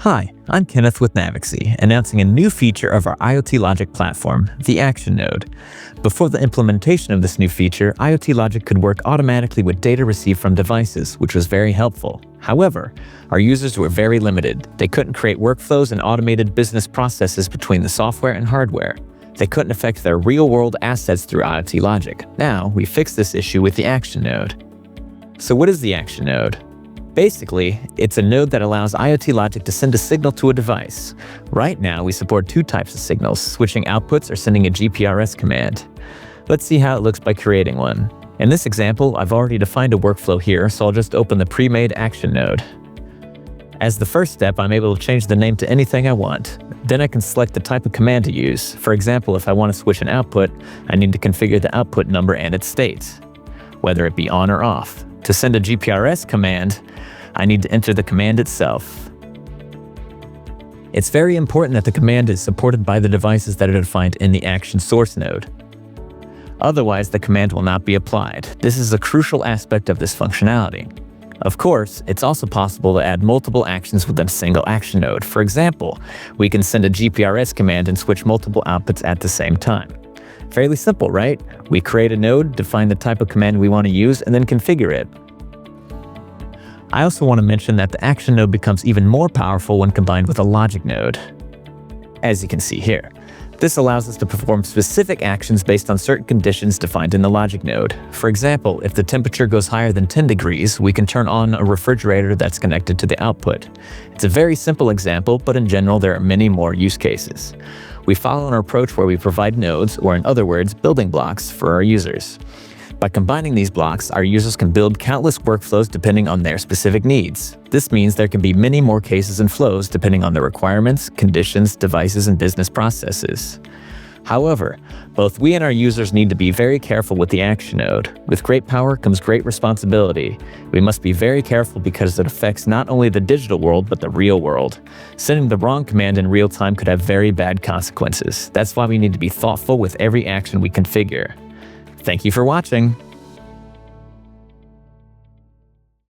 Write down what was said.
Hi, I'm Kenneth with Navixy, announcing a new feature of our IoT Logic platform, the Action Node. Before the implementation of this new feature, IoT Logic could work automatically with data received from devices, which was very helpful. However, our users were very limited. They couldn't create workflows and automated business processes between the software and hardware. They couldn't affect their real-world assets through IoT Logic. Now, we fixed this issue with the Action Node. So what is the Action Node? Basically, it's a node that allows IoT Logic to send a signal to a device. Right now, we support two types of signals, switching outputs or sending a GPRS command. Let's see how it looks by creating one. In this example, I've already defined a workflow here, so I'll just open the pre-made Action Node. As the first step, I'm able to change the name to anything I want. Then I can select the type of command to use. For example, if I want to switch an output, I need to configure the output number and its state, whether it be on or off. To send a GPRS command, I need to enter the command itself. It's very important that the command is supported by the devices that are defined in the Action source node. Otherwise, the command will not be applied. This is a crucial aspect of this functionality. Of course, it's also possible to add multiple actions within a single Action node. For example, we can send a GPRS command and switch multiple outputs at the same time. Fairly simple, right? We create a node, define the type of command we want to use, and then configure it. I also want to mention that the Action node becomes even more powerful when combined with a logic node. As you can see here, this allows us to perform specific actions based on certain conditions defined in the logic node. For example, if the temperature goes higher than 10 degrees, we can turn on a refrigerator that's connected to the output. It's a very simple example, but in general, there are many more use cases. We follow an approach where we provide nodes, or in other words, building blocks, for our users. By combining these blocks, our users can build countless workflows depending on their specific needs. This means there can be many more cases and flows depending on the requirements, conditions, devices, and business processes. However, both we and our users need to be very careful with the Action node. With great power comes great responsibility. We must be very careful because it affects not only the digital world, but the real world. Sending the wrong command in real time could have very bad consequences. That's why we need to be thoughtful with every action we configure. Thank you for watching.